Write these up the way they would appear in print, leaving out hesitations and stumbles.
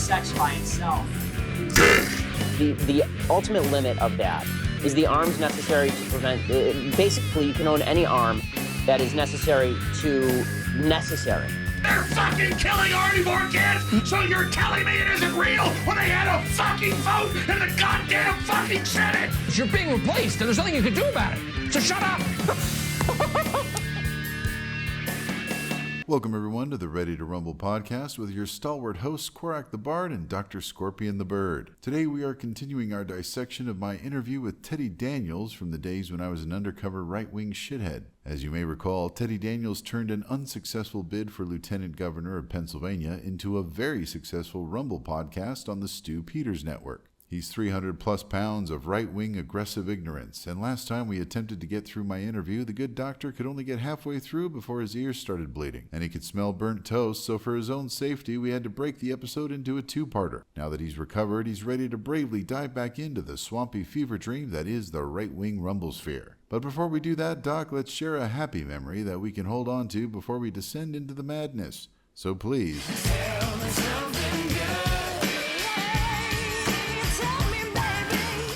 sex by itself. The ultimate limit of that is the arms necessary to prevent. Basically, you can own any arm that is necessary to necessary. They're fucking killing Arnie kids, so you're telling me it isn't real when they had a fucking vote in the goddamn fucking Senate? You're being replaced, and there's nothing you can do about it. So shut up. Welcome, everyone, to the Ready to Rumble podcast with your stalwart hosts, Korak the Bard and Dr. Scorpion the Bird. Today, we are continuing our dissection of my interview with Teddy Daniels from the days when I was an undercover right-wing shithead. As you may recall, Teddy Daniels turned an unsuccessful bid for Lieutenant Governor of Pennsylvania into a very successful Rumble podcast on the Stu Peters Network. He's 300 plus pounds of right-wing aggressive ignorance, and last time we attempted to get through my interview, the good doctor could only get halfway through before his ears started bleeding, and he could smell burnt toast, so for his own safety, we had to break the episode into a two-parter. Now that he's recovered, he's ready to bravely dive back into the swampy fever dream that is the right-wing rumblesphere. But before we do that, Doc, let's share a happy memory that we can hold on to before we descend into the madness. So please... Tell me something good.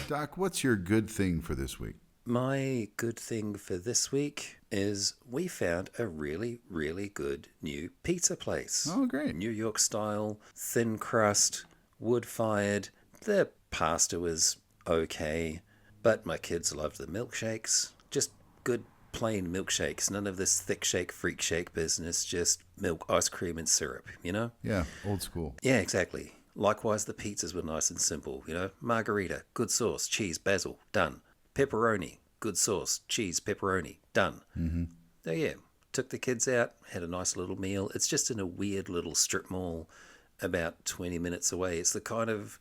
Doc, what's your good thing for this week? My good thing for this week is we found a really, really good new pizza place. Oh, great. New York style, thin crust, wood-fired. The pasta was okay, but my kids loved the milkshakes. Just good plain milkshakes. None of this thick shake, freak shake business. Just milk, ice cream, and syrup, you know? Yeah, old school. Yeah, exactly. Likewise, the pizzas were nice and simple, you know. Margarita, good sauce, cheese, basil, done. Pepperoni, good sauce, cheese, pepperoni, done. Mm-hmm. So yeah, took the kids out, had a nice little meal. It's just in a weird little strip mall about 20 minutes away. It's the kind of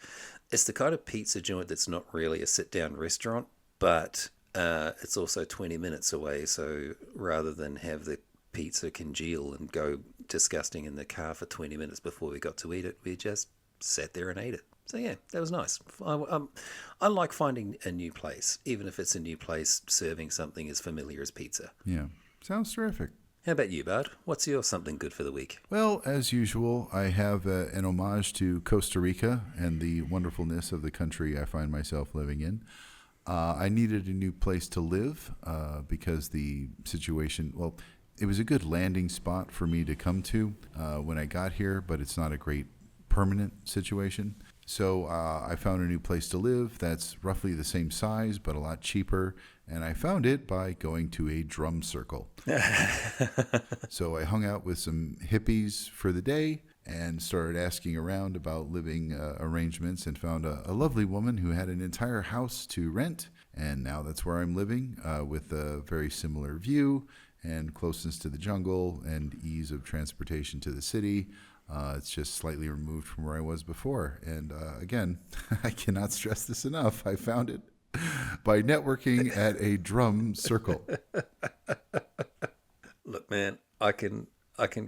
pizza joint that's not really a sit-down restaurant, but it's also 20 minutes away. So rather than have the pizza congeal and go disgusting in the car for 20 minutes before we got to eat it, we just sat there and ate it. So yeah, that was nice. I like finding a new place, even if it's a new place serving something as familiar as pizza. Yeah, sounds terrific. How about you, Bud? What's your something good for the week? Well, as usual, I have an homage to Costa Rica and the wonderfulness of the country I find myself living in. I needed a new place to live because the situation, well, it was a good landing spot for me to come to when I got here, but it's not a great permanent situation. So I found a new place to live that's roughly the same size but a lot cheaper, and I found it by going to a drum circle. So I hung out with some hippies for the day and started asking around about living arrangements and found a lovely woman who had an entire house to rent, and now that's where I'm living with a very similar view and closeness to the jungle and ease of transportation to the city. It's just slightly removed from where I was before. And again, I cannot stress this enough. I found it by networking at a drum circle. Look, man, I can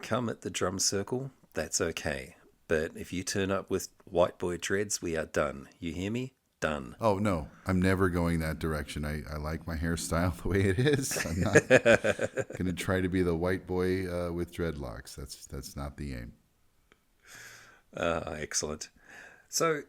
come at the drum circle. That's okay. But if you turn up with white boy dreads, we are done. You hear me? Done. Oh, no. I'm never going that direction. I like my hairstyle the way it is. I'm not going to try to be the white boy with dreadlocks. That's not the aim. Excellent. So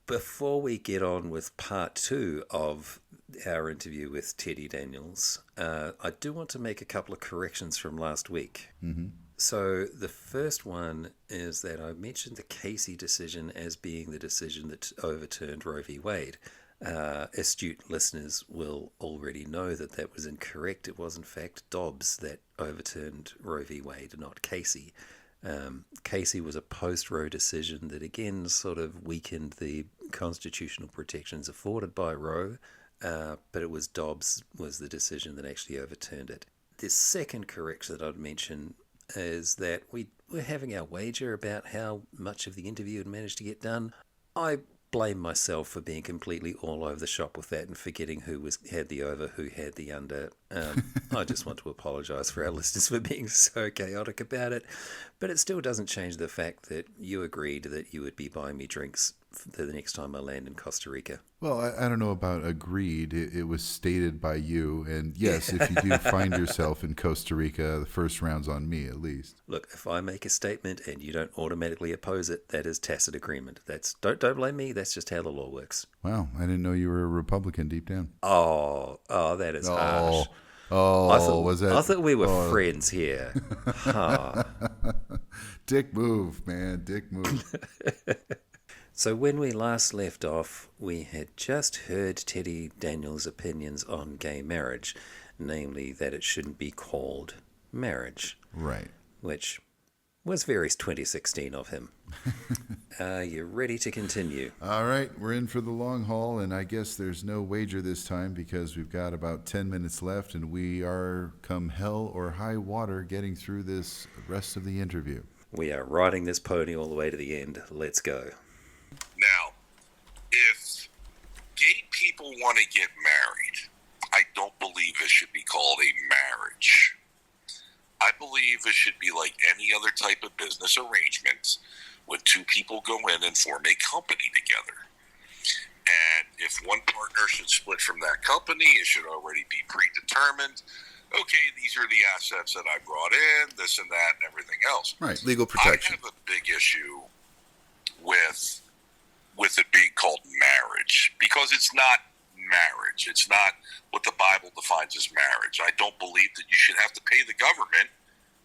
before we get on with part 2 of our interview with Teddy Daniels, I do want to make a couple of corrections from last week. Mm-hmm. So the first one is that I mentioned the Casey decision as being the decision that overturned Roe v. Wade. Astute listeners will already know that that was incorrect. It was in fact Dobbs that overturned Roe v. Wade, not Casey. Casey was a post-Roe decision that again sort of weakened the constitutional protections afforded by Roe, but it was Dobbs was the decision that actually overturned it. The second correction that I'd mention is that we're having our wager about how much of the interview had managed to get done. I blame myself for being completely all over the shop with that and forgetting who had the over, who had the under. I just want to apologise for our listeners for being so chaotic about it, but it still doesn't change the fact that you agreed that you would be buying me drinks the next time I land in Costa Rica. Well, I don't know about agreed. It was stated by you. And yes, if you do find yourself in Costa Rica, the first round's on me at least. Look, if I make a statement and you don't automatically oppose it, that is tacit agreement. Don't blame me. That's just how the law works. Wow, I didn't know you were a Republican deep down. Oh, that is harsh. Was that? I thought we were friends here. Huh. Dick move, man. Dick move. So when we last left off, we had just heard Teddy Daniels' opinions on gay marriage, namely that it shouldn't be called marriage. Right. Which was very 2016 of him. Are you ready to continue? All right, we're in for the long haul, and I guess there's no wager this time because we've got about 10 minutes left, and we are, come hell or high water, getting through this rest of the interview. We are riding this pony all the way to the end. Let's go. Now, if gay people want to get married, I don't believe it should be called a marriage. I believe it should be like any other type of business arrangement when two people go in and form a company together. And if one partner should split from that company, it should already be predetermined. Okay, these are the assets that I brought in, this and that, and everything else. Right, legal protection. I have a big issue with it being called marriage because it's not marriage. It's not what the Bible defines as marriage. I don't believe that you should have to pay the government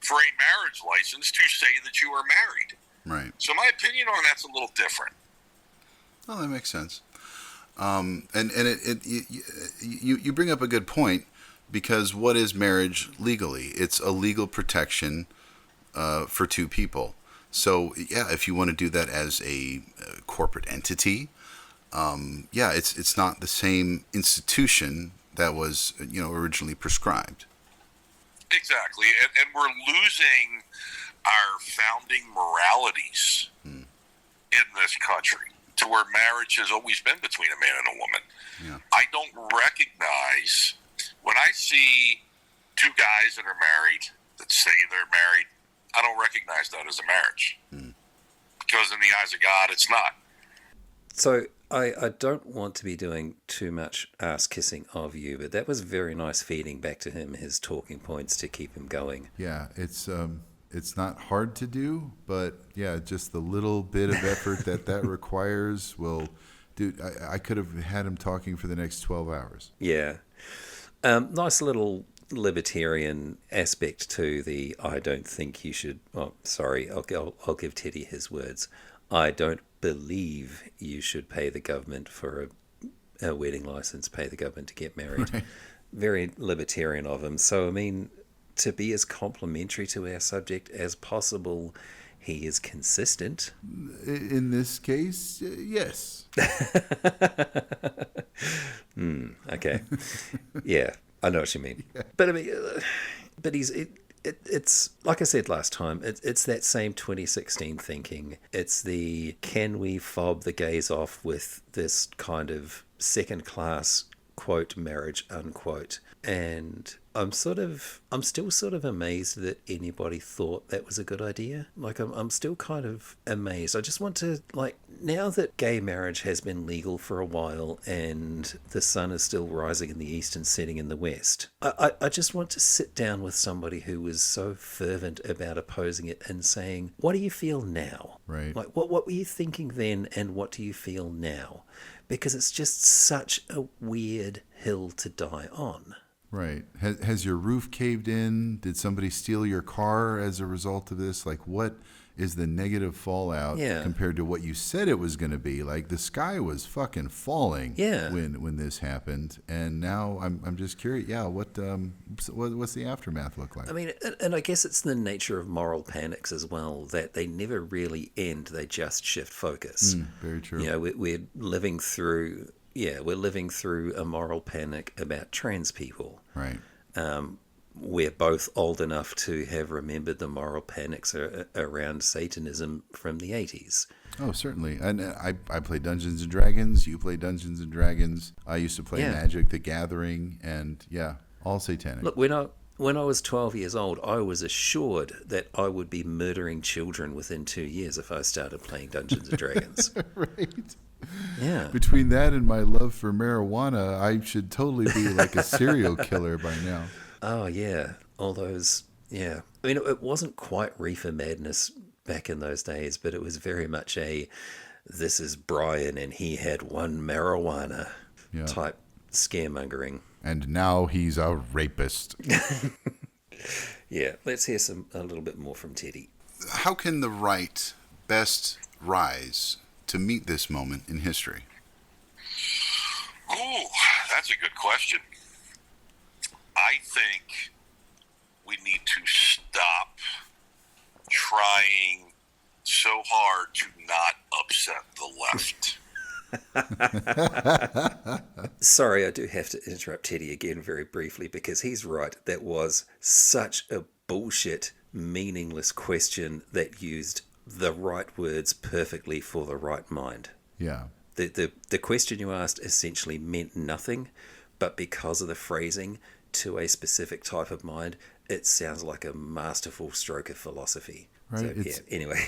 for a marriage license to say that you are married. Right. So my opinion on that's a little different. Oh, that makes sense. You bring up a good point because what is marriage legally? It's a legal protection for two people. So, yeah, if you want to do that as a corporate entity, it's not the same institution that was, originally prescribed. Exactly. And we're losing our founding moralities in this country to where marriage has always been between a man and a woman. Yeah. I don't recognize, when I see two guys that are married that say they're married, I don't recognize that as a marriage. Because in the eyes of God, it's not. So I don't want to be doing too much ass kissing of you, but that was very nice feeding back to him his talking points to keep him going. Yeah, it's not hard to do, but yeah, just the little bit of effort that requires will. Dude, I could have had him talking for the next 12 hours. Yeah. Nice little libertarian aspect to the I don't think you should. Oh, sorry, I'll give Teddy his words. I don't believe you should pay the government for a wedding license, pay the government to get married. Right. Very libertarian of him. So, I mean, to be as complimentary to our subject as possible, he is consistent. In this case, yes. Okay. Yeah, I know what you mean. Yeah. But I mean, it's like I said last time, it's that same 2016 thinking. It's the can we fob the gays off with this kind of second class quote marriage unquote. And I'm still sort of amazed that anybody thought that was a good idea. Like I'm still kind of amazed. I just want to, like, now that gay marriage has been legal for a while and the sun is still rising in the east and setting in the west, I just want to sit down with somebody who was so fervent about opposing it and saying, what do you feel now? Right. Like, what were you thinking then and what do you feel now? Because it's just such a weird hill to die on. Right. Has your roof caved in? Did somebody steal your car as a result of this? Like, what is the negative fallout compared to what you said it was going to be? Like, the sky was fucking falling when this happened, and now I'm just curious. Yeah, what's the aftermath look like? I mean, and I guess it's the nature of moral panics as well, that they never really end; they just shift focus. Very true. You know, we're living through. Yeah, we're living through a moral panic about trans people. Right. We're both old enough to have remembered the moral panics around Satanism from the 80s. Oh, certainly. And I play Dungeons and Dragons. You play Dungeons and Dragons. I used to play Magic: The Gathering, and all satanic. Look, we're When I was 12 years old, I was assured that I would be murdering children within 2 years if I started playing Dungeons and Dragons. Right. Yeah. Between that and my love for marijuana, I should totally be like a serial killer by now. Oh, yeah. All those, yeah. I mean, it wasn't quite reefer madness back in those days, but it was very much a, this is Brian and he had one marijuana Yeah. type scaremongering. And now he's a rapist. Yeah, let's hear a little bit more from Teddy. How can the right best rise to meet this moment in history? Ooh, that's a good question. I think we need to stop trying so hard to not upset the left. Sorry, I do have to interrupt Teddy again very briefly because he's right. That was such a bullshit, meaningless question that used the right words perfectly for the right mind. Yeah. The question you asked essentially meant nothing, but because of the phrasing to a specific type of mind, it sounds like a masterful stroke of philosophy. Right, So, yeah, anyway.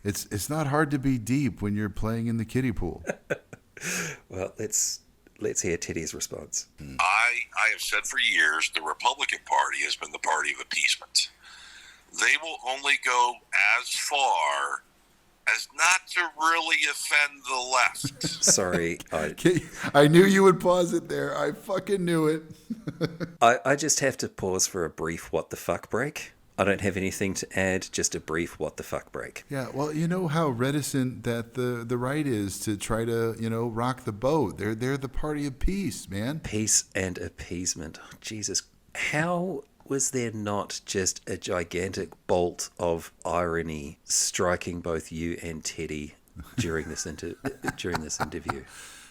It's not hard to be deep when you're playing in the kiddie pool. Well, let's hear Teddy's response. I have said for years the Republican Party has been the party of appeasement. They will only go as far as not to really offend the left. Sorry, I knew you would pause it there. I fucking knew it. I just have to pause for a brief what the fuck break. I don't have anything to add, just a brief what the fuck break. Yeah, well, you know how reticent that the right is to try to, rock the boat. They're the party of peace, man. Peace and appeasement. Oh, Jesus, how was there not just a gigantic bolt of irony striking both you and Teddy during this interview?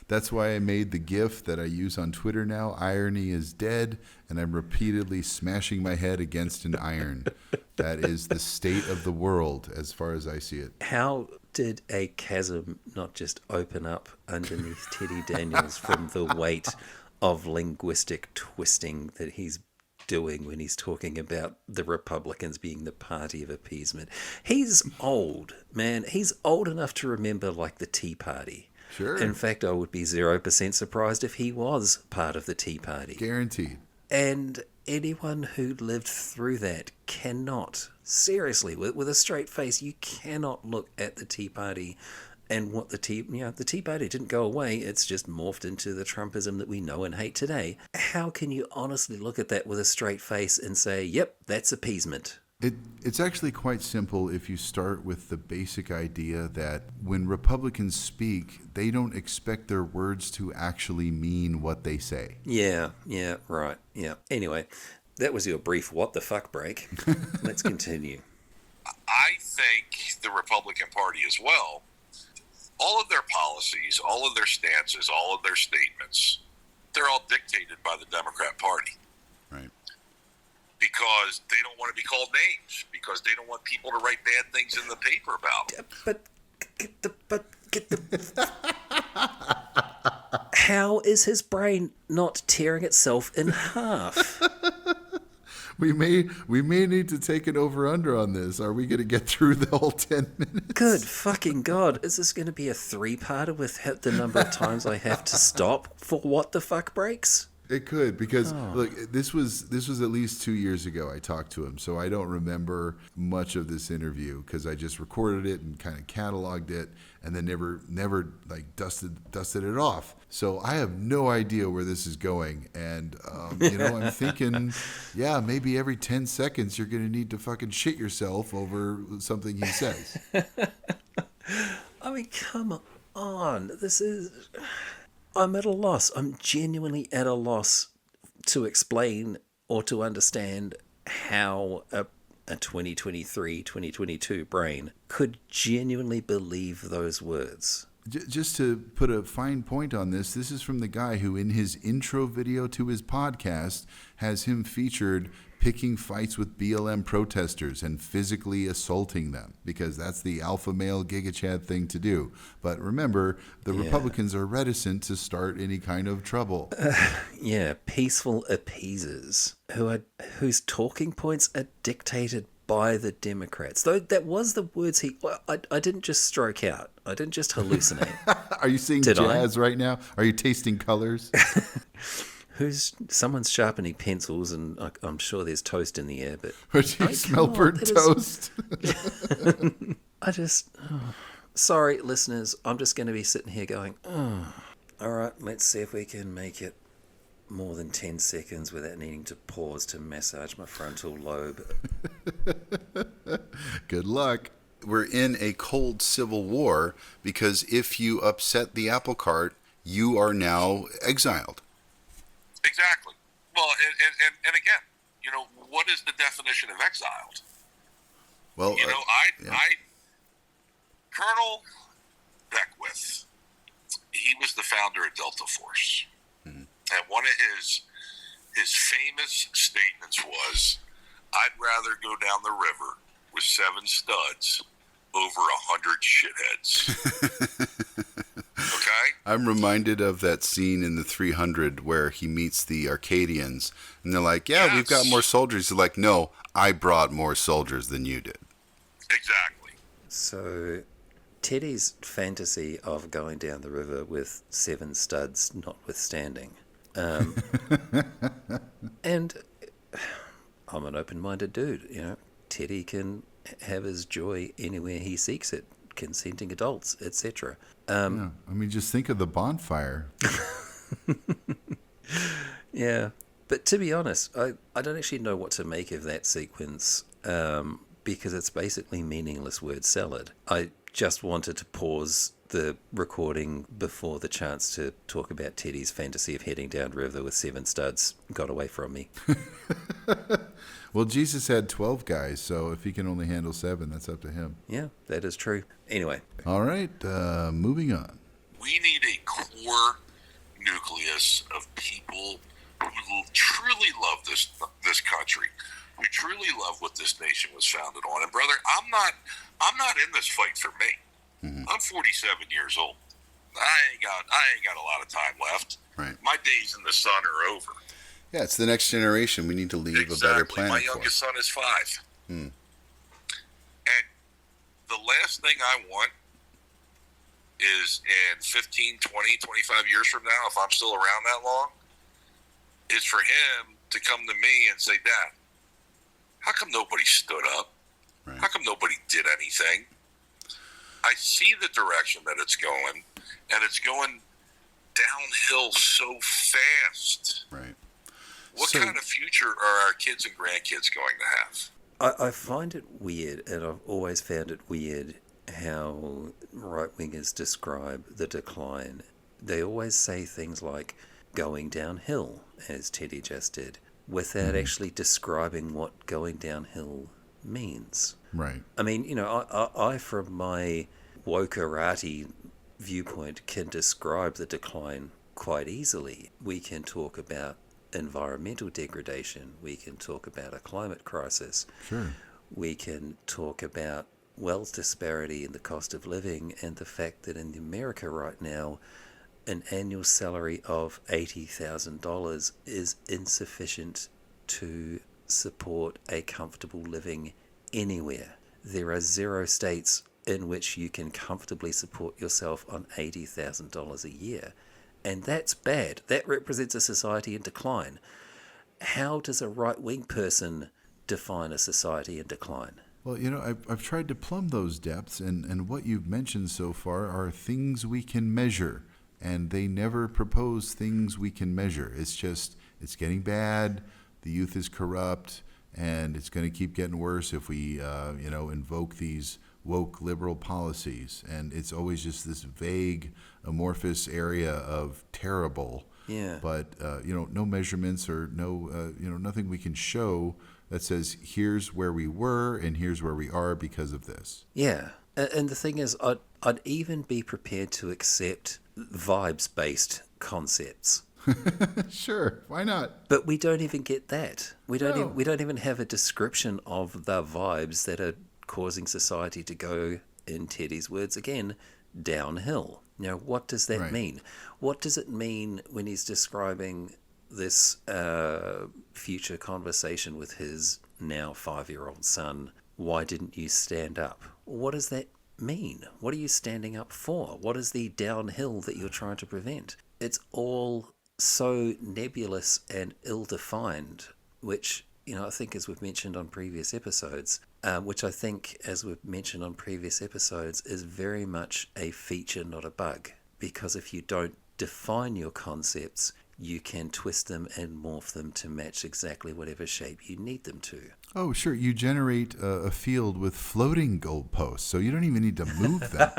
That's why I made the GIF that I use on Twitter now. Irony is dead, and I'm repeatedly smashing my head against an iron. That is the state of the world as far as I see it. How did a chasm not just open up underneath Teddy Daniels from the weight of linguistic twisting that he's doing when he's talking about the Republicans being the party of appeasement? He's old, man. He's old enough to remember like the Tea Party. Sure. In fact, I would be 0% surprised if he was part of the Tea Party. Guaranteed. And anyone who lived through that cannot, seriously, with a straight face, you cannot look at the Tea Party and what the Tea Party didn't go away. It's just morphed into the Trumpism that we know and hate today. How can you honestly look at that with a straight face and say, yep, that's appeasement? It's actually quite simple if you start with the basic idea that when Republicans speak, they don't expect their words to actually mean what they say. Yeah, right, yeah. Anyway, that was your brief what the fuck break. Let's continue. I think the Republican Party as well, all of their policies, all of their stances, all of their statements, they're all dictated by the Democrat Party. Right. Because they don't want to be called names, because they don't want people to write bad things in the paper about them. How is his brain not tearing itself in half? We may need to take an over-under on this. Are we going to get through the whole 10 minutes? Good fucking God. Is this going to be a 3-parter with the number of times I have to stop for what the fuck breaks? It could, because look, this was at least 2 years ago I talked to him, so I don't remember much of this interview because I just recorded it and kind of cataloged it and then never like dusted it off. So I have no idea where this is going, and I'm thinking, yeah, maybe every 10 seconds you're going to need to fucking shit yourself over something he says. I mean, come on. I'm at a loss. I'm genuinely at a loss to explain or to understand how a 2023, 2022 brain could genuinely believe those words. Just to put a fine point on this is from the guy who in his intro video to his podcast has him featured picking fights with BLM protesters and physically assaulting them, because that's the alpha male Giga Chad thing to do. But remember, the Republicans are reticent to start any kind of trouble. Yeah, peaceful appeasers whose talking points are dictated by the Democrats. Though that was the words I didn't just stroke out. I didn't just hallucinate. Are you seeing Did I? jazz right now? Are you tasting colors? Someone's sharpening pencils, and I'm sure there's toast in the air, but Would you smell burnt toast? Sorry, listeners, I'm just going to be sitting here going, all right, let's see if we can make it more than 10 seconds without needing to pause to massage my frontal lobe. Good luck. We're in a cold civil war because if you upset the apple cart, you are now exiled. Exactly. Well, and again, you know, what is the definition of exiled? Well, You know, Colonel Beckwith, he was the founder of Delta Force. Mm-hmm. And one of his famous statements was, I'd rather go down the river with 7 studs over 100 shitheads. Okay? I'm reminded of that scene in the 300 where he meets the Arcadians, and they're like, yeah, we've got Yes. more soldiers. He's like, no, I brought more soldiers than you did. Exactly. So, Teddy's fantasy of going down the river with 7 studs notwithstanding. And I'm an open-minded dude, you know. Teddy can have his joy anywhere he seeks it, consenting adults, etc. Yeah. I mean, just think of the bonfire. Yeah, but to be honest, I don't actually know what to make of that sequence because it's basically meaningless word salad. I just wanted to pause the recording before the chance to talk about Teddy's fantasy of heading down river with 7 studs got away from me. Well, Jesus had 12 guys, so if he can only handle 7, that's up to him. Yeah, that is true. Anyway, All right, moving on. We need a core nucleus of people who truly love this country. We truly love what this nation was founded on. And brother, I'm not in this fight for me. I'm 47 years old. I ain't got a lot of time left. Right. My days in the sun are over. Yeah, it's the next generation. We need to leave a better planet My for. youngest son is 5. Hmm. And the last thing I want is in 15, 20, 25 years from now, if I'm still around that long, is for him to come to me and say, Dad, how come nobody stood up? Right. How come nobody did anything? I see the direction that it's going, and it's going downhill so fast. Right. What So- kind of future are our kids and grandkids going to have? I find it weird, and I've always found it weird how right-wingers describe the decline. They always say things like going downhill, as Teddy just did, without actually describing what going downhill means. Right. I mean, you know, I from my wokerati viewpoint, can describe the decline quite easily. We can talk about environmental degradation. We can talk about a climate crisis. Sure. We can talk about wealth disparity and the cost of living, and the fact that in America right now, an annual salary of $80,000 is insufficient to support a comfortable living anywhere. There are 0 states in which you can comfortably support yourself on $80,000 a year. And that's bad. That represents a society in decline. How does a right-wing person define a society in decline? Well, you know, I've tried to plumb those depths, and what you've mentioned so far are things we can measure, and they never propose things we can measure. It's just, it's getting bad, the youth is corrupt, and it's going to keep getting worse if we, invoke these woke liberal policies. And it's always just this vague, amorphous area of terrible. Yeah. But, no measurements or nothing we can show that says, here's where we were and here's where we are because of this. Yeah. And the thing is, I'd even be prepared to accept vibes-based concepts. Sure, why not? But we don't even get that. We don't. No. We don't even have a description of the vibes that are causing society to go, in Teddy's words again, downhill. Now, what does that Right. mean? What does it mean when he's describing this future conversation with his now 5-year-old son? Why didn't you stand up? What does that mean? What are you standing up for? What is the downhill that you're trying to prevent? It's all so nebulous and ill-defined, which, I think, as we've mentioned on previous episodes, is very much a feature, not a bug. Because if you don't define your concepts, you can twist them and morph them to match exactly whatever shape you need them to. Oh, sure. You generate a field with floating goalposts, so you don't even need to move them.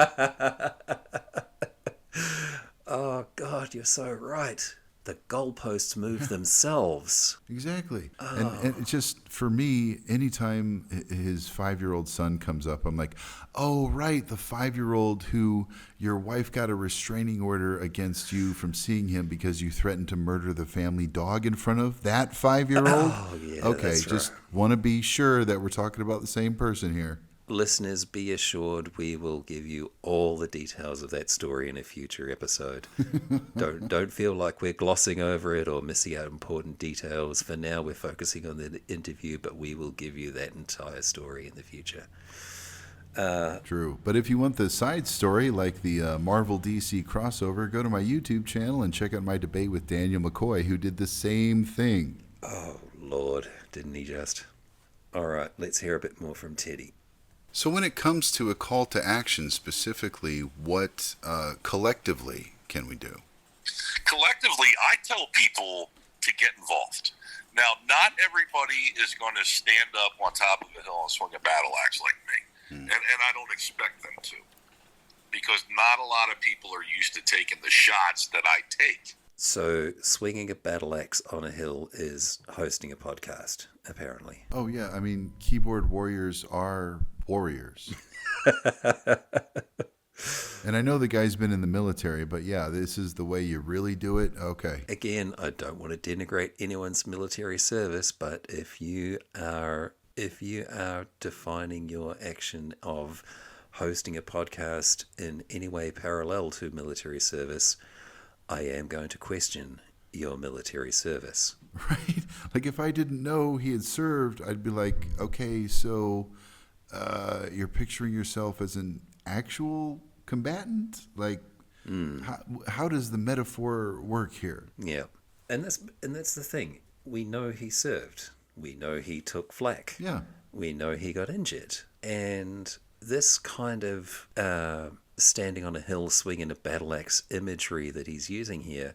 Oh, God, you're so right. The goalposts move themselves. Exactly. And it's just, for me, anytime his 5-year-old son comes up, I'm like, oh, right, the 5-year-old who your wife got a restraining order against you from seeing him because you threatened to murder the family dog in front of that 5-year-old? Oh, yeah, okay, that's just right. want to be sure that we're talking about the same person here. Listeners, be assured we will give you all the details of that story in a future episode. Don't feel like we're glossing over it or missing out important details. For now, we're focusing on the interview, but we will give you that entire story in the future. True. But if you want the side story, like the Marvel DC crossover, go to my YouTube channel and check out my debate with Daniel McCoy, who did the same thing. Oh, Lord, didn't he just? All right, let's hear a bit more from Teddy. So when it comes to a call to action specifically, what collectively can we do? Collectively, I tell people to get involved. Now, not everybody is going to stand up on top of a hill and swing a battle axe like me. And I don't expect them to. Because not a lot of people are used to taking the shots that I take. So, swinging a battle axe on a hill is hosting a podcast, apparently. Oh, yeah. I mean, keyboard warriors are warriors. And I know the guy's been in the military, but yeah, this is the way you really do it. Okay. Again, I don't want to denigrate anyone's military service, but if you are defining your action of hosting a podcast in any way parallel to military service, I am going to question your military service. Right? Like, if I didn't know he had served, I'd be like, okay, so you're picturing yourself as an actual combatant? Like, how does the metaphor work here? Yeah, and that's the thing. We know he served. We know he took flak. Yeah. We know he got injured. And this kind of standing on a hill swinging a battle axe imagery that he's using here,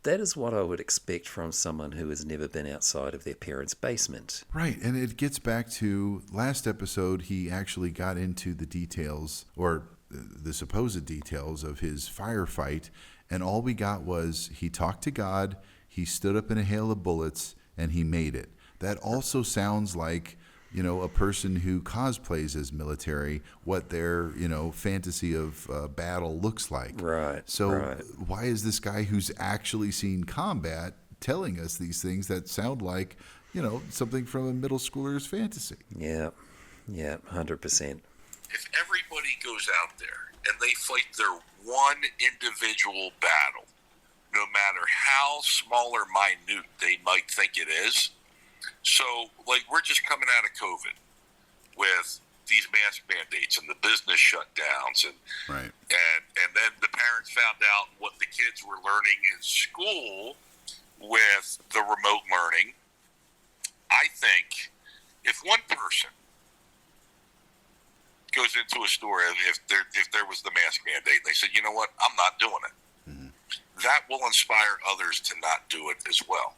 that is what I would expect from someone who has never been outside of their parents' basement. Right, and it gets back to last episode, he actually got into the details, or the supposed details of his firefight, and all we got was he talked to God, he stood up in a hail of bullets, and he made it. That also sounds like, a person who cosplays as military, what their, fantasy of battle looks like. Right. So right. why is this guy who's actually seen combat telling us these things that sound like, something from a middle schooler's fantasy? Yeah, 100%. If everybody goes out there and they fight their one individual battle, no matter how small or minute they might think it is. So, we're just coming out of COVID with these mask mandates and the business shutdowns, and Right. and then the parents found out what the kids were learning in school with the remote learning. I think if one person goes into a store, if there was the mask mandate, and they said, you know what, I'm not doing it, that will inspire others to not do it as well.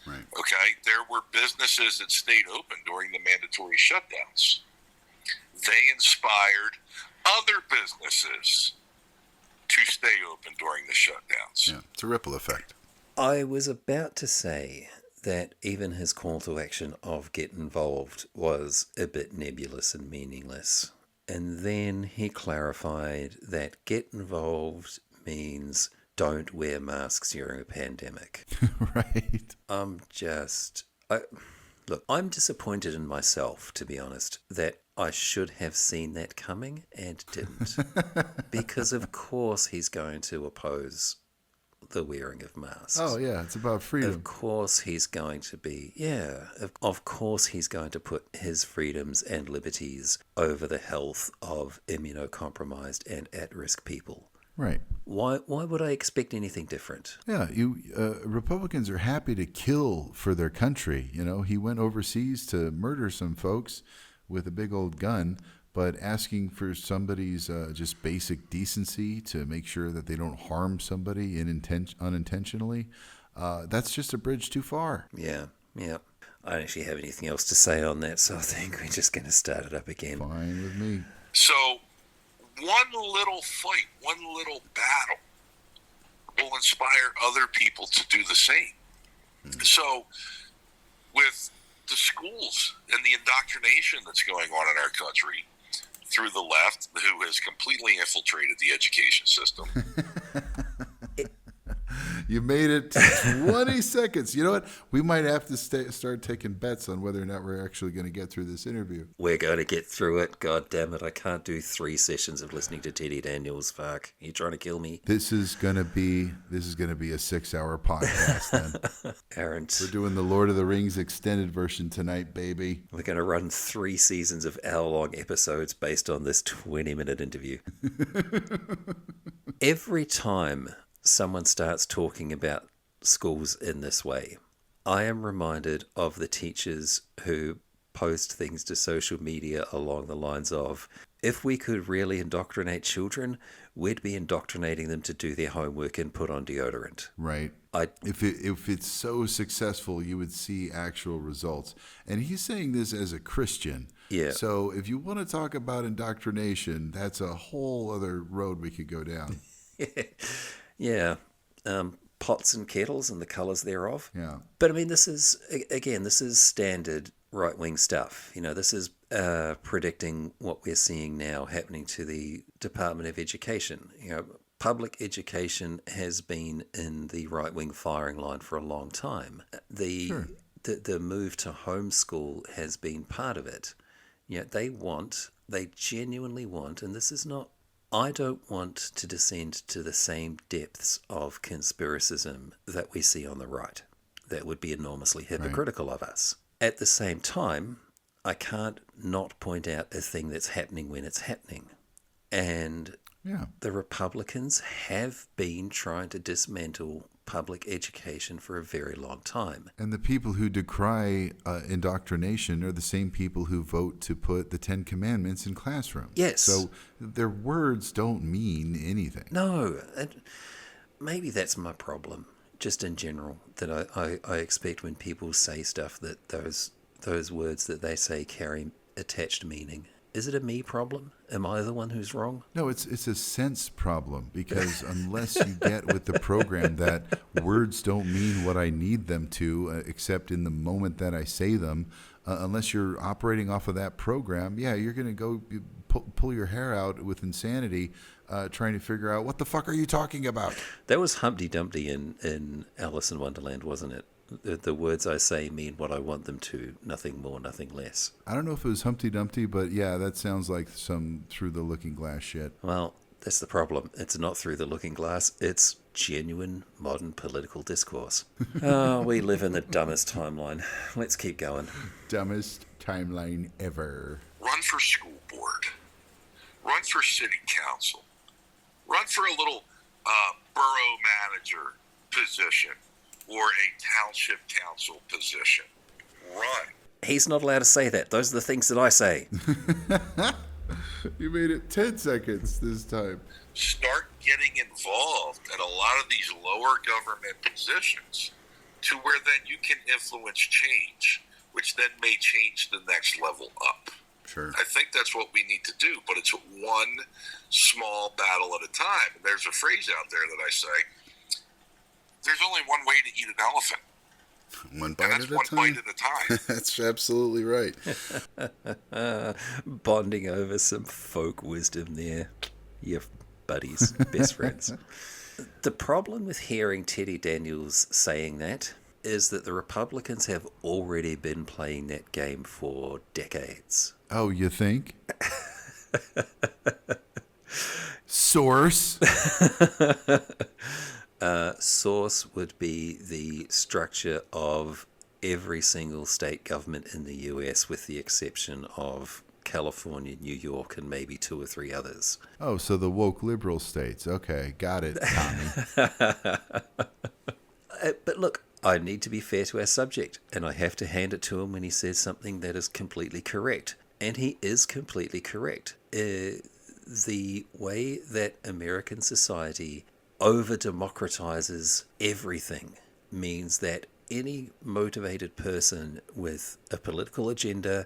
Right. Okay? There were businesses that stayed open during the mandatory shutdowns. They inspired other businesses to stay open during the shutdowns. Yeah, it's a ripple effect. I was about to say that even his call to action of get involved was a bit nebulous and meaningless. And then he clarified that get involved means don't wear masks during a pandemic. Right. Look, I'm disappointed in myself, to be honest, that I should have seen that coming and didn't. Because of course he's going to oppose the wearing of masks. Oh, yeah, it's about freedom. Of course he's going to be, of course he's going to put his freedoms and liberties over the health of immunocompromised and at-risk people. Right. Why would I expect anything different? Yeah, Republicans are happy to kill for their country. You know, he went overseas to murder some folks with a big old gun, but asking for somebody's just basic decency to make sure that they don't harm somebody unintentionally, that's just a bridge too far. Yeah. I don't actually have anything else to say on that, so I think we're just going to start it up again. Fine with me. So one little fight, one little battle will inspire other people to do the same. So with the schools and the indoctrination that's going on in our country through the left, who has completely infiltrated the education system. You made it to 20 seconds. You know what? We might have to start taking bets on whether or not we're actually going to get through this interview. We're going to get through it. God damn it. I can't do 3 sessions of listening to Teddy Daniels. Fuck. Are you trying to kill me? This is going to be a 6-hour podcast then. Aaron. We're doing the Lord of the Rings extended version tonight, baby. We're going to run 3 seasons of hour-long episodes based on this 20-minute interview. Every time someone starts talking about schools in this way, I am reminded of the teachers who post things to social media along the lines of, if we could really indoctrinate children, we'd be indoctrinating them to do their homework and put on deodorant. Right. If it's so successful, you would see actual results. And he's saying this as a Christian. Yeah. So if you want to talk about indoctrination, that's a whole other road we could go down. Yeah. Pots and kettles and the colours thereof. Yeah. But I mean, this is standard right-wing stuff. You know, this is predicting what we're seeing now happening to the Department of Education. You know, public education has been in the right-wing firing line for a long time. The move to homeschool has been part of it. You know, they genuinely want, and this is not, I don't want to descend to the same depths of conspiracism that we see on the right. That would be enormously hypocritical of us. At the same time, I can't not point out a thing that's happening when it's happening. And the Republicans have been trying to dismantle public education for a very long time. And the people who decry indoctrination are the same people who vote to put the 10 Commandments in classrooms. Yes. So their words don't mean anything. No, and maybe that's my problem, just in general, that I expect when people say stuff that those words that they say carry attached meaning. Is it a me problem? Am I the one who's wrong? No, it's a sense problem, because unless you get with the program that words don't mean what I need them to, except in the moment that I say them, unless you're operating off of that program, you're going to go pull your hair out with insanity trying to figure out what the fuck are you talking about? That was Humpty Dumpty in Alice in Wonderland, wasn't it? The words I say mean what I want them to, nothing more, nothing less. I don't know if it was Humpty Dumpty, but yeah, that sounds like some Through the Looking Glass shit. Well, that's the problem. It's not Through the Looking Glass. It's genuine modern political discourse. Oh, we live in the dumbest timeline. Let's keep going. Dumbest timeline ever. Run for school board. Run for city council. Run for a little borough manager position or a township council position. Run. He's not allowed to say that. Those are the things that I say. You made it 10 seconds this time. Start getting involved at a lot of these lower government positions to where then you can influence change, which then may change the next level up. Sure. I think that's what we need to do, but it's one small battle at a time. And there's a phrase out there that I say, there's only one way to eat an elephant. One bite at a one time. bite at a time. That's absolutely right. Bonding over some folk wisdom there. Your buddies, best friends. The problem with hearing Teddy Daniels saying that is that the Republicans have already been playing that game for decades. Oh, you think? Source. Source would be the structure of every single state government in the US, with the exception of California, New York, and maybe 2 or 3 others. Oh, so the woke liberal states. Okay, got it, Tommy. But look, I need to be fair to our subject, and I have to hand it to him when he says something that is completely correct. And he is completely correct. The way that American society over-democratizes everything means that any motivated person with a political agenda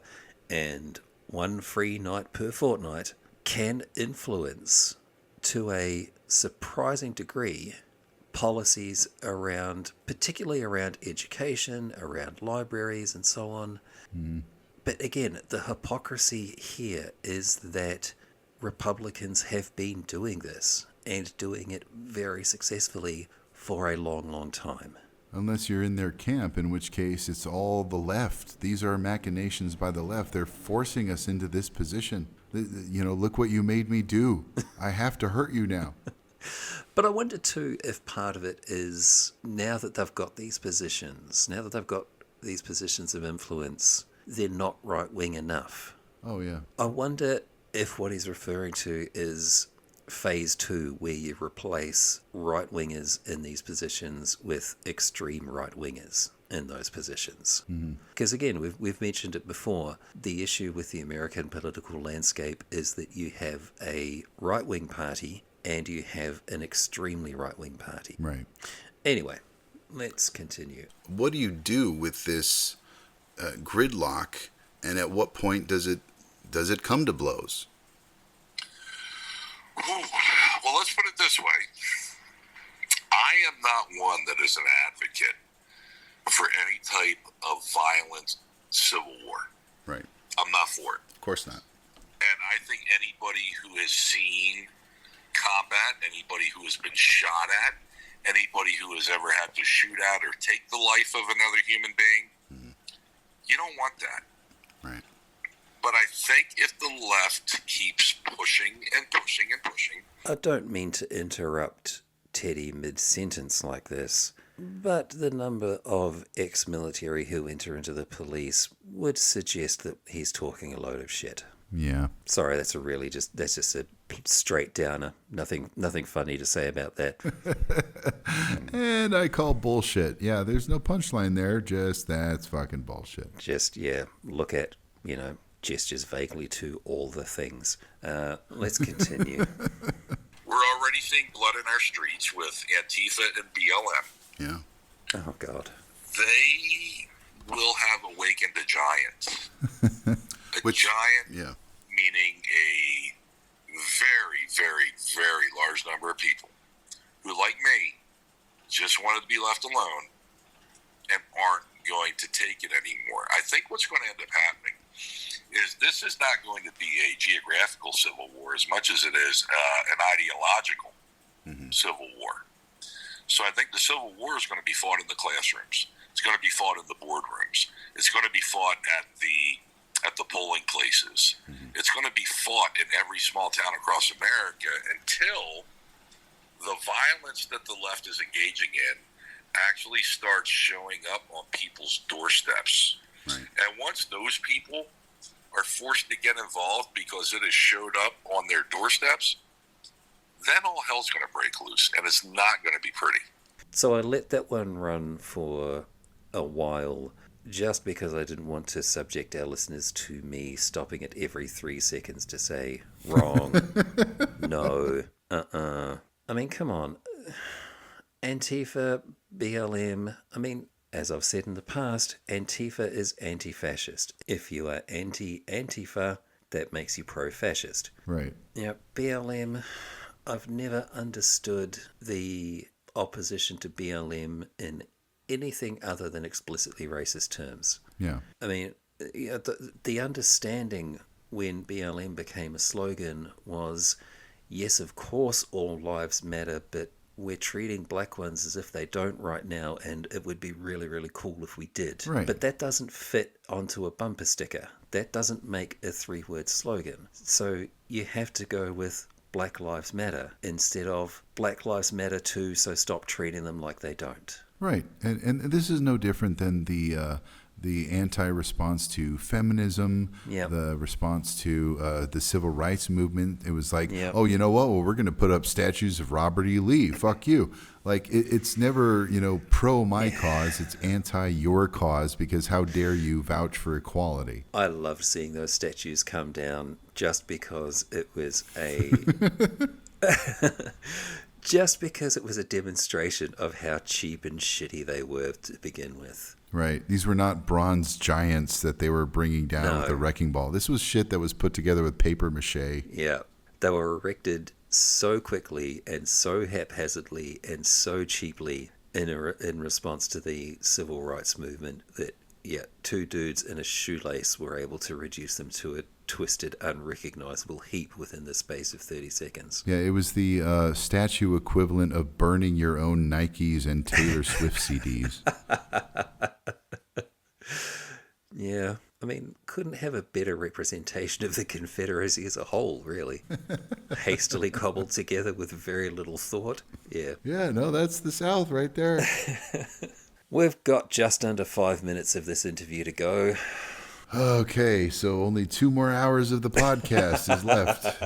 and one free night per fortnight can influence, to a surprising degree, policies around, particularly around education, around libraries and so on. But again, the hypocrisy here is that Republicans have been doing this, and doing it very successfully for a long, long time. Unless you're in their camp, in which case it's all the left. These are machinations by the left. They're forcing us into this position. You know, look what you made me do. I have to hurt you now. But I wonder too if part of it is, now that they've got these positions, of influence, they're not right-wing enough. Oh, yeah. I wonder if what he's referring to is phase 2, where you replace right-wingers in these positions with extreme right-wingers in those positions. Because again, we've mentioned it before, the issue with the American political landscape is that you have a right-wing party and you have an extremely right-wing party. Right. Anyway, let's continue. What do you do with this gridlock, and at what point does it come to blows? Well, let's put it this way. I am not one that is an advocate for any type of violent civil war. Right. I'm not for it. Of course not. And I think anybody who has seen combat, anybody who has been shot at, anybody who has ever had to shoot at or take the life of another human being, you don't want that. Right. But I think if the left keeps pushing and pushing and pushing. I don't mean to interrupt Teddy mid-sentence like this, but the number of ex-military who enter into the police would suggest that he's talking a load of shit. Yeah. Sorry, that's just a straight downer. Nothing funny to say about that. And I call bullshit. Yeah, there's no punchline there. Just that's fucking bullshit. Just, yeah, look at, gestures vaguely to all the things. Let's continue. We're already seeing blood in our streets with Antifa and BLM. Yeah. Oh, God. They will have awakened a giant. Giant, Yeah. meaning a very, very, very large number of people who, like me, just wanted to be left alone and aren't going to take it anymore. I think what's going to end up happening is this is not going to be a geographical civil war as much as it is an ideological civil war. So I think the civil war is going to be fought in the classrooms. It's going to be fought in the boardrooms. It's going to be fought at the polling places. It's going to be fought in every small town across America until the violence that the left is engaging in actually starts showing up on people's doorsteps. Right. And once those people are forced to get involved because it has showed up on their doorsteps, then all hell's going to break loose, and it's not going to be pretty. So I let that one run for a while just because I didn't want to subject our listeners to me stopping at every 3 seconds to say, wrong, no, I mean, come on. Antifa, BLM, I mean, as I've said in the past, Antifa is anti-fascist. If you are anti-Antifa, that makes you pro-fascist. Right. Yeah, BLM, I've never understood the opposition to BLM in anything other than explicitly racist terms. Yeah. I mean, the understanding when BLM became a slogan was, yes, of course, all lives matter, but we're treating black ones as if they don't right now, and it would be really, really cool if we did. Right. But that doesn't fit onto a bumper sticker. That doesn't make a 3-word slogan. So you have to go with Black Lives Matter instead of Black Lives Matter too, so stop treating them like they don't. Right, and this is no different than the anti-response to feminism, Yep. the response to the civil rights movement. It was like, Yep. oh, you know what? Well, we're going to put up statues of Robert E. Lee. Fuck you. Like, it's never, pro my cause. It's anti your cause, because how dare you vouch for equality? I loved seeing those statues come down just because it was a just because it was a demonstration of how cheap and shitty they were to begin with. Right. These were not bronze giants that they were bringing down with a wrecking ball. This was shit that was put together with paper mache. Yeah, they were erected so quickly and so haphazardly and so cheaply in response to the civil rights movement that, yeah, 2 dudes in a shoelace were able to reduce them to a twisted, unrecognizable heap within the space of 30 seconds. Yeah, it was the statue equivalent of burning your own Nikes and Taylor Swift CDs. Yeah, I mean, couldn't have a better representation of the Confederacy as a whole, really. Hastily cobbled together with very little thought. Yeah. Yeah, no, that's the South right there. We've got just under 5 minutes of this interview to go. Okay, so only 2 more hours of the podcast is left.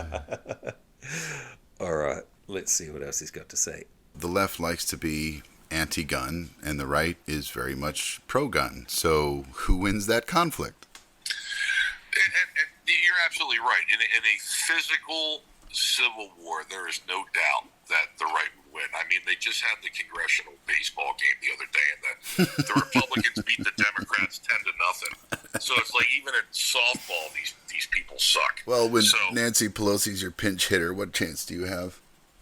All right, let's see what else he's got to say. The left likes to be anti-gun, and the right is very much pro-gun. So who wins that conflict? And you're absolutely right. In a physical civil war, there is no doubt that the right would win. I mean, they just had the congressional baseball game the other day, and the Republicans beat the Democrats 10-0. So it's like, even in softball, these people suck. Well, when So, Nancy Pelosi's your pinch hitter, what chance do you have?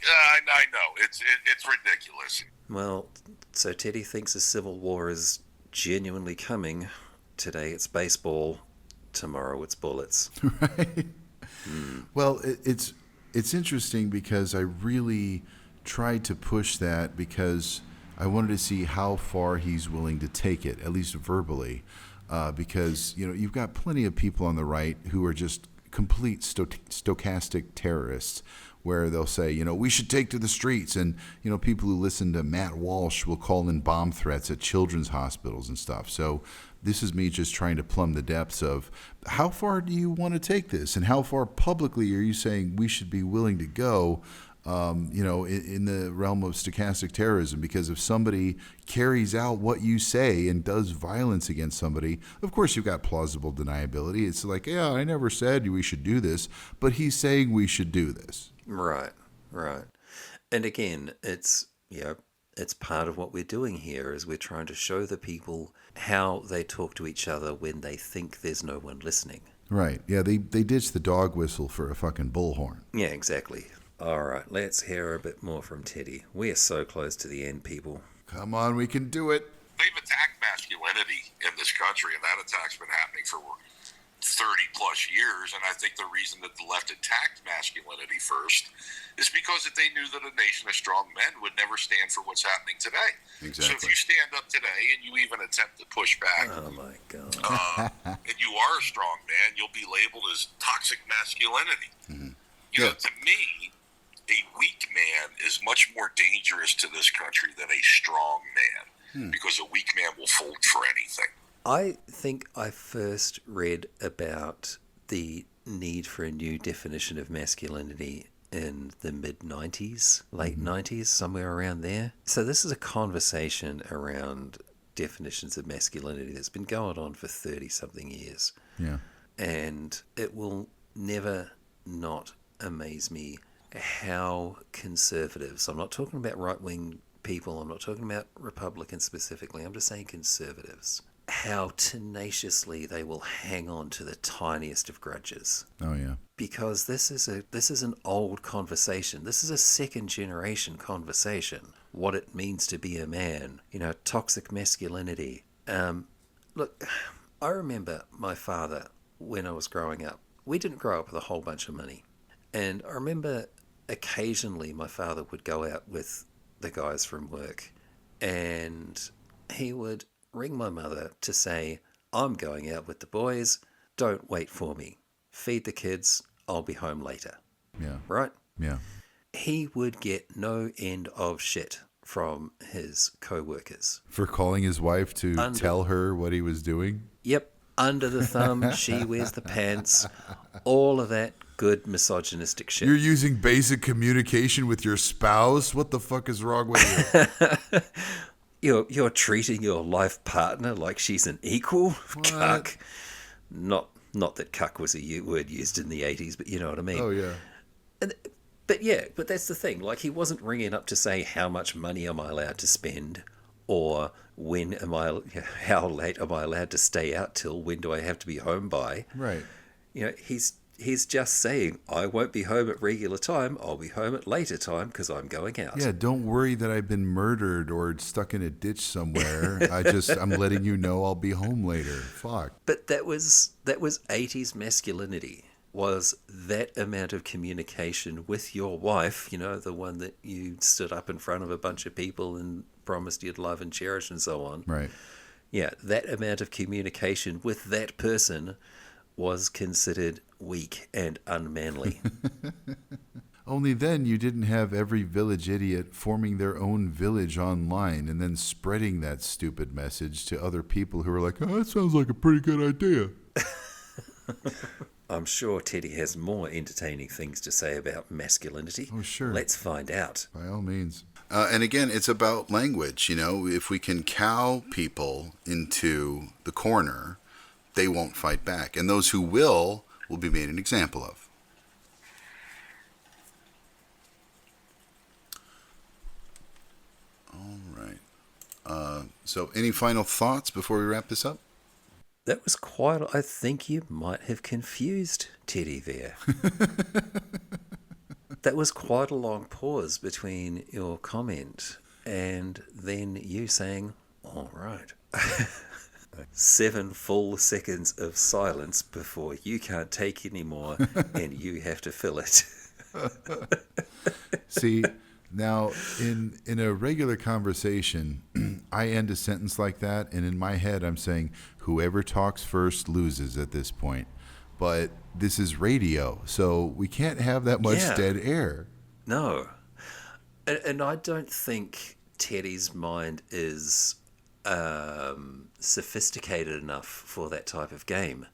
I know it's ridiculous. Well, so Teddy thinks a civil war is genuinely coming. Today it's baseball, tomorrow it's bullets. Right. Well, it's interesting because I really tried to push that because I wanted to see how far he's willing to take it, at least verbally, because you've got plenty of people on the right who are just complete stochastic terrorists, where they'll say, we should take to the streets, and people who listen to Matt Walsh will call in bomb threats at children's hospitals and stuff. So this is me just trying to plumb the depths of how far do you want to take this, and how far publicly are you saying we should be willing to go, in the realm of stochastic terrorism? Because if somebody carries out what you say and does violence against somebody, of course you've got plausible deniability. It's like, yeah, I never said we should do this, but he's saying we should do this. Right. And again, it's part of what we're doing here is we're trying to show the people how they talk to each other when they think there's no one listening. Right. Yeah, they ditched the dog whistle for a fucking bullhorn. Yeah, exactly. All right, let's hear a bit more from Teddy. We are so close to the end, people. Come on, we can do it. They've attacked masculinity in this country, and that attack's been happening for 30 plus years. And I think the reason that the left attacked masculinity first is because that they knew that a nation of strong men would never stand for what's happening today. Exactly. So if you stand up today and you even attempt to push back, Oh my God. and you are a strong man, you'll be labeled as toxic masculinity. To me, a weak man is much more dangerous to this country than a strong man, because a weak man will fold for anything. I think I first read about the need for a new definition of masculinity in the mid-90s, late 90s, somewhere around there. So this is a conversation around definitions of masculinity that's been going on for 30-something years. Yeah. And it will never not amaze me how conservatives, I'm not talking about right-wing people, I'm not talking about Republicans specifically, I'm just saying conservatives, how tenaciously they will hang on to the tiniest of grudges. Oh, yeah. Because this is an old conversation. This is a second generation conversation. What it means to be a man, toxic masculinity. Look, I remember my father when I was growing up. We didn't grow up with a whole bunch of money. And I remember occasionally my father would go out with the guys from work, and he would ring my mother to say, I'm going out with the boys, don't wait for me. Feed the kids, I'll be home later. Yeah. Right? Yeah. He would get no end of shit from his co-workers. For calling his wife to Under- tell her what he was doing. Yep, under the thumb, she wears the pants, all of that good misogynistic shit. You're using basic communication with your spouse? What the fuck is wrong with you? You're treating your life partner like she's an equal. Cuck. Not that cuck was a word used in the 80s, but you know what I mean. Oh, yeah. But that's the thing. Like, he wasn't ringing up to say how much money am I allowed to spend, or how late am I allowed to stay out till, when do I have to be home by. Right. You know, he's just saying, I won't be home at regular time, I'll be home at later time because I'm going out. Yeah, don't worry that I've been murdered or stuck in a ditch somewhere. I'm letting you know I'll be home later. Fuck. But that was 80s masculinity, was that amount of communication with your wife, you know, the one that you stood up in front of a bunch of people and promised you'd love and cherish and so on. Right. Yeah, that amount of communication with that person was considered weak and unmanly. Only then you didn't have every village idiot forming their own village online and then spreading that stupid message to other people who are like, oh, that sounds like a pretty good idea. I'm sure Teddy has more entertaining things to say about masculinity. Oh, sure. Let's find out. By all means. And again, it's about language. You know, if we can cow people into the corner, they won't fight back. And those who will be made an example of. All right. So any final thoughts before we wrap this up? That was quite... I think you might have confused Teddy there. That was quite a long pause between your comment and then you saying, all right. 7 full seconds of silence before you can't take any more and you have to fill it. See, now in a regular conversation, I end a sentence like that, and in my head I'm saying, whoever talks first loses at this point. But this is radio, so we can't have that much dead air. No. And I don't think Teddy's mind is sophisticated enough for that type of game.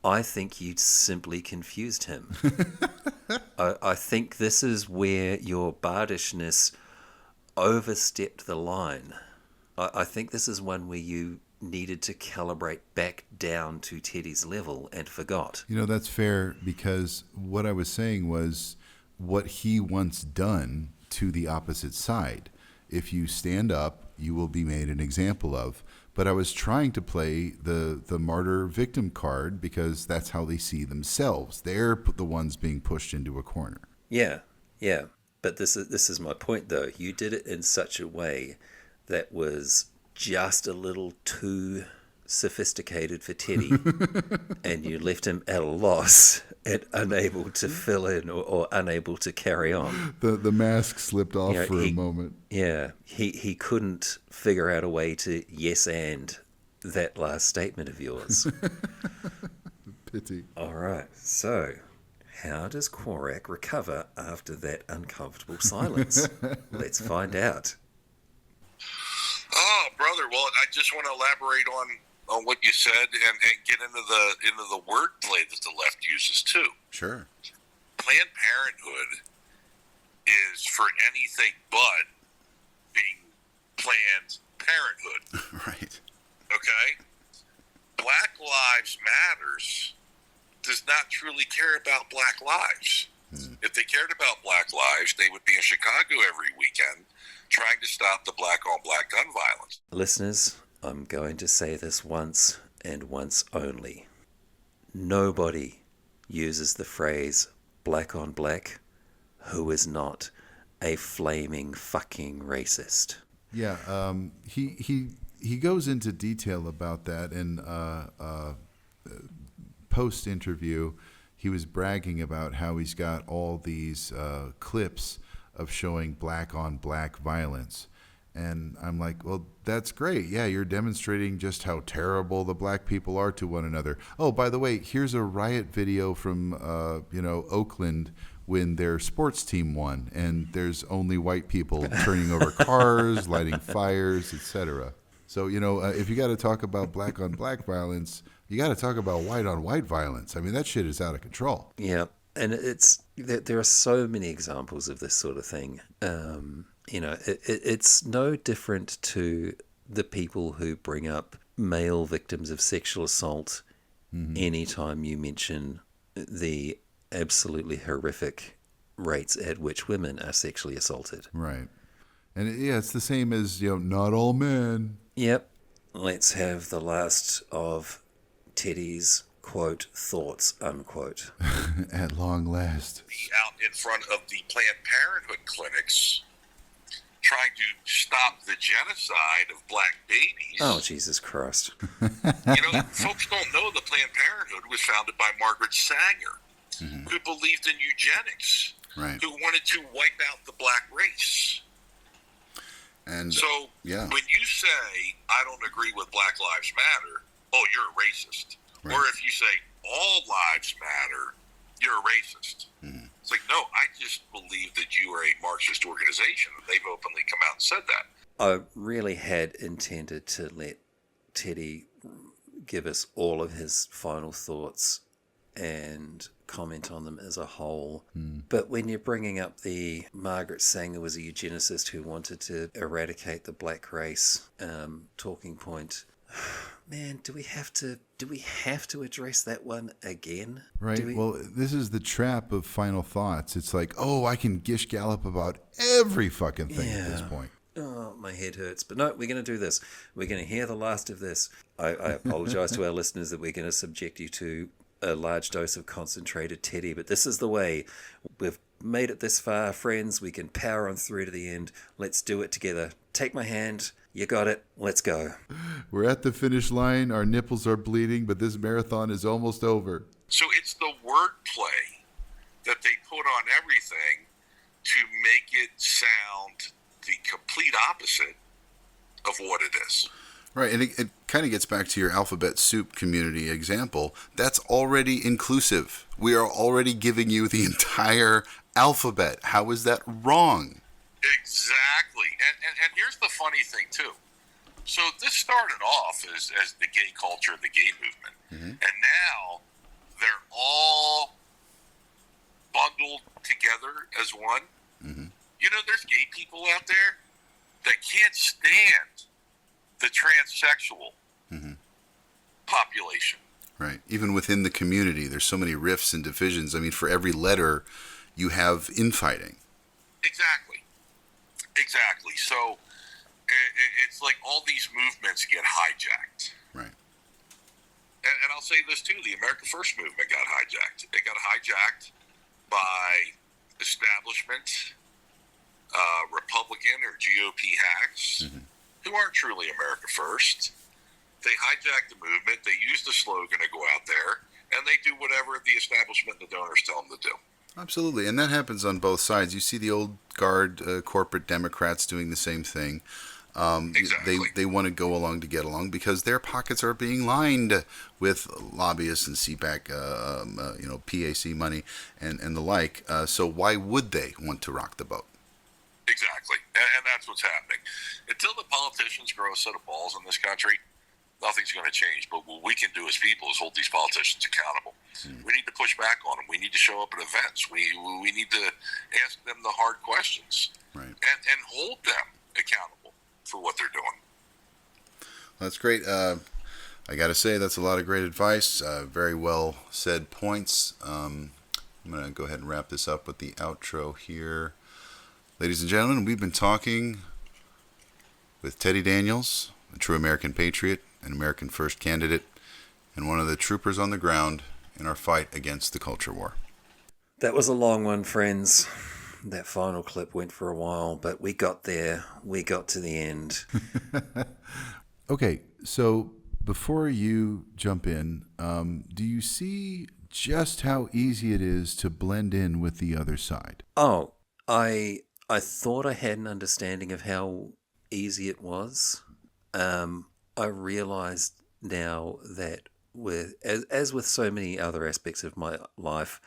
I think you simply confused him. I think this is where your bardishness overstepped the line. I think this is one where you needed to calibrate back down to Teddy's level and forgot. You know, that's fair, because what I was saying was what he once done to the opposite side. If you stand up, you will be made an example of. But I was trying to play the martyr victim card because that's how they see themselves. They're the ones being pushed into a corner. Yeah. But this is my point, though. You did it in such a way that was just a little too sophisticated for Teddy, and you left him at a loss and unable to fill in or unable to carry on. The mask slipped off for a moment. Yeah, he couldn't figure out a way to yes and that last statement of yours. Pity. All right, so how does Korak recover after that uncomfortable silence? Let's find out. Oh, brother. Well, I just want to elaborate on what you said and get into the wordplay that the left uses too. Sure. Planned Parenthood is for anything but being Planned Parenthood. Right. Okay? Black Lives Matters does not truly care about black lives. If they cared about black lives, they would be in Chicago every weekend trying to stop the black-on-black gun violence. Listeners, I'm going to say this once and once only. Nobody uses the phrase black on black who is not a flaming fucking racist. Yeah, he goes into detail about that in post-interview. He was bragging about how he's got all these clips of showing black on black violence. And I'm like, well, that's great. Yeah, you're demonstrating just how terrible the black people are to one another. Oh, by the way, here's a riot video from, Oakland when their sports team won, and there's only white people turning over cars, lighting fires, etc. So, if you got to talk about black on black violence, you got to talk about white on white violence. I mean, that shit is out of control. Yeah, and there are so many examples of this sort of thing. It's no different to the people who bring up male victims of sexual assault anytime you mention the absolutely horrific rates at which women are sexually assaulted. Right. And it's the same as, not all men. Yep. Let's have the last of Teddy's, quote, thoughts, unquote. At long last. Out in front of the Planned Parenthood clinics trying to stop the genocide of black babies. Oh, Jesus Christ. Folks don't know the Planned Parenthood was founded by Margaret Sanger, who believed in eugenics, Right. who wanted to wipe out the black race. And So yeah. when you say, I don't agree with Black Lives Matter, oh, you're a racist. Right. Or if you say, all lives matter, you're a racist. It's like, no, I just believe that you are a Marxist organization. And they've openly come out and said that. I really had intended to let Teddy give us all of his final thoughts and comment on them as a whole. But when you're bringing up the Margaret Sanger was a eugenicist who wanted to eradicate the black race talking point, man, do we have to address that one again? Right. Well, this is the trap of final thoughts. It's like, oh, I can gish gallop about every fucking thing at this point. Oh, my head hurts. But no, we're going to do this. We're going to hear the last of this. I apologize to our listeners that we're going to subject you to a large dose of concentrated Teddy, but this is the way. We've made it this far, friends. We can power on through to the end. Let's do it together. Take my hand. You got it. Let's go. We're at the finish line. Our nipples are bleeding, but this marathon is almost over. So it's the wordplay that they put on everything to make it sound the complete opposite of what it is. Right, and it kind of gets back to your alphabet soup community example. That's already inclusive. We are already giving you the entire alphabet. How is that wrong? Exactly. And here's the funny thing, too. So this started off as the gay culture, the gay movement. And now they're all bundled together as one. There's gay people out there that can't stand the transsexual population. Right. Even within the community, there's so many rifts and divisions. I mean, for every letter, you have infighting. Exactly. So it's like all these movements get hijacked. Right. And I'll say this too, the America First movement got hijacked. It got hijacked by establishment, Republican or GOP hacks who aren't truly America First. They hijack the movement, they use the slogan to go out there, and they do whatever the establishment and the donors tell them to do. Absolutely. And that happens on both sides. You see the old guard corporate Democrats doing the same thing. Exactly. They want to go along to get along because their pockets are being lined with lobbyists and CPAC, PAC money and the like. So why would they want to rock the boat? Exactly. And that's what's happening. Until the politicians grow a set of balls in this country, nothing's going to change. But what we can do as people is hold these politicians accountable. We need to push back on them. We need to show up at events. We need to ask them the hard questions, Right. and hold them accountable for what they're doing. That's great. I got to say, that's a lot of great advice. Very well said points. I'm going to go ahead and wrap this up with the outro here. Ladies and gentlemen, we've been talking with Teddy Daniels, a true American patriot, an American First candidate, and one of the troopers on the ground in our fight against the culture war. That was a long one, friends. That final clip went for a while, but we got there. We got to the end. Okay, so before you jump in, do you see just how easy it is to blend in with the other side? Oh, I I thought I had an understanding of how easy it was. I realized now that as with so many other aspects of my life,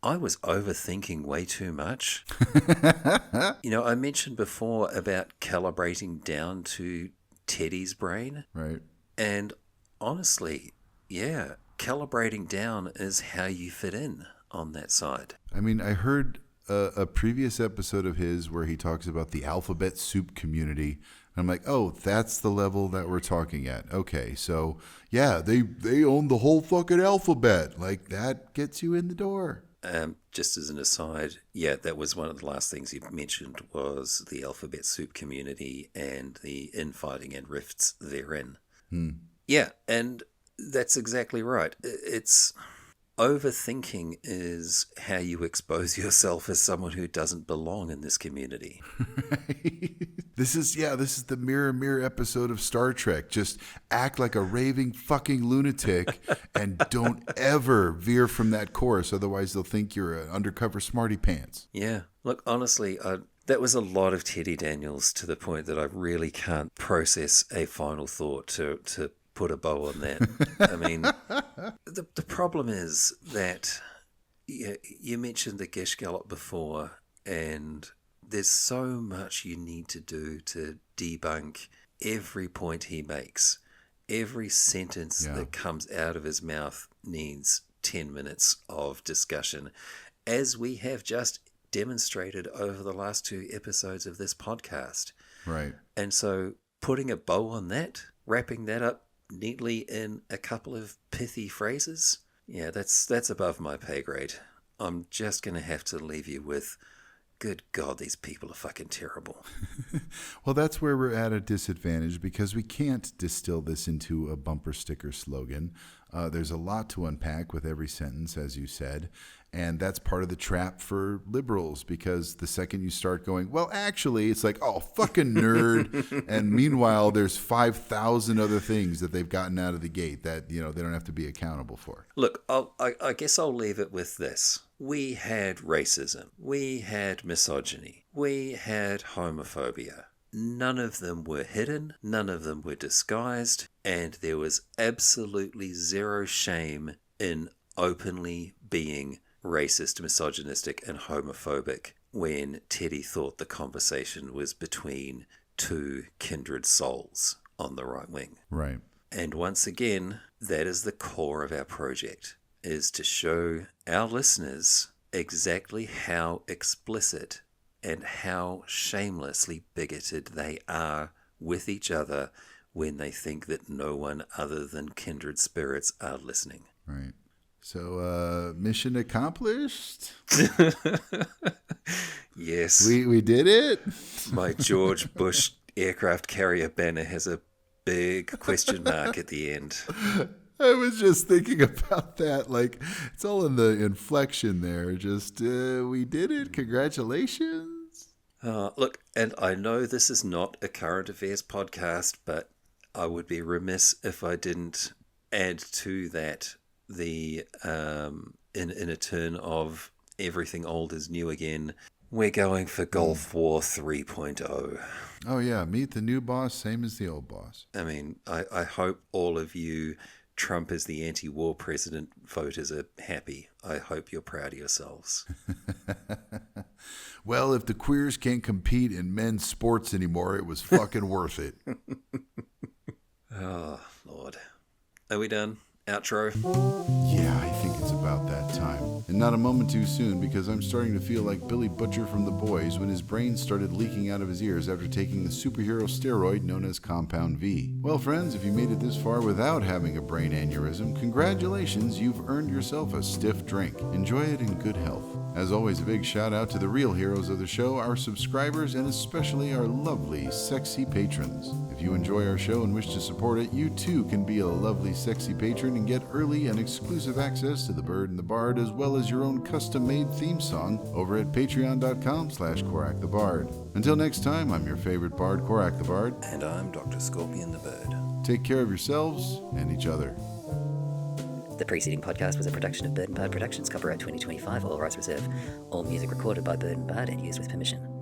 I was overthinking way too much. I mentioned before about calibrating down to Teddy's brain. Right. And honestly, yeah, calibrating down is how you fit in on that side. I mean, I heard a previous episode of his where he talks about the alphabet soup community. I'm like, oh, that's the level that we're talking at. Okay, so yeah, they own the whole fucking alphabet. Like, that gets you in the door. Just as an aside, yeah, that was one of the last things you mentioned was the alphabet soup community and the infighting and rifts therein. Yeah, and that's exactly right. It's overthinking is how you expose yourself as someone who doesn't belong in this community. This is the mirror episode of Star Trek. Just act like a raving fucking lunatic and don't ever veer from that course. Otherwise, they'll think you're an undercover smarty pants. Yeah. Look, honestly, that was a lot of Teddy Daniels to the point that I really can't process a final thought to put a bow on that. I mean, the problem is that you mentioned the Gish Gallop before, and there's so much you need to do to debunk every point he makes. Every sentence that comes out of his mouth needs 10 minutes of discussion, as we have just demonstrated over the last 2 episodes of this podcast. Right. And so putting a bow on that, wrapping that up neatly in a couple of pithy phrases, yeah, that's above my pay grade. I'm just going to have to leave you with, good God, these people are fucking terrible. Well, that's where we're at a disadvantage because we can't distill this into a bumper sticker slogan. There's a lot to unpack with every sentence, as you said. And that's part of the trap for liberals, because the second you start going, well, actually, it's like, oh, fucking nerd. And meanwhile, there's 5,000 other things that they've gotten out of the gate that, they don't have to be accountable for. Look, I guess I'll leave it with this. We had racism. We had misogyny. We had homophobia. None of them were hidden. None of them were disguised. And there was absolutely zero shame in openly being racist, misogynistic, and homophobic when Teddy thought the conversation was between 2 kindred souls on the right wing. Right. And once again, that is the core of our project, is to show our listeners exactly how explicit and how shamelessly bigoted they are with each other when they think that no one other than kindred spirits are listening. Right. So, mission accomplished? Yes. We did it? My George Bush aircraft carrier banner has a big question mark at the end. I was just thinking about that. Like, it's all in the inflection there. Just, we did it. Congratulations. Look, and I know this is not a current affairs podcast, but I would be remiss if I didn't add to that the in a turn of everything old is new again. We're going for Gulf War 3.0. Oh, yeah. Meet the new boss, same as the old boss. I mean, I hope all of you Trump as the anti-war president voters are happy. I hope you're proud of yourselves. Well, if the queers can't compete in men's sports anymore, it was fucking worth it. Oh, Lord. Are we done? Outro? Yeah, I think it's about that time. And not a moment too soon, because I'm starting to feel like Billy Butcher from The Boys when his brain started leaking out of his ears after taking the superhero steroid known as Compound V. Well, friends, if you made it this far without having a brain aneurysm, congratulations, you've earned yourself a stiff drink. Enjoy it in good health. As always, a big shout out to the real heroes of the show, our subscribers, and especially our lovely, sexy patrons. If you enjoy our show and wish to support it, you too can be a lovely, sexy patron and get early and exclusive access to The Bird and the Bard, as well as your own custom-made theme song over at patreon.com/KorakTheBard. Until next time, I'm your favorite bard, Korak the Bard. And I'm Dr. Scorpion the Bird. Take care of yourselves and each other. The preceding podcast was a production of Bird and Bard Productions, copyright 2025, all rights reserved. All music recorded by Bird and Bard and used with permission.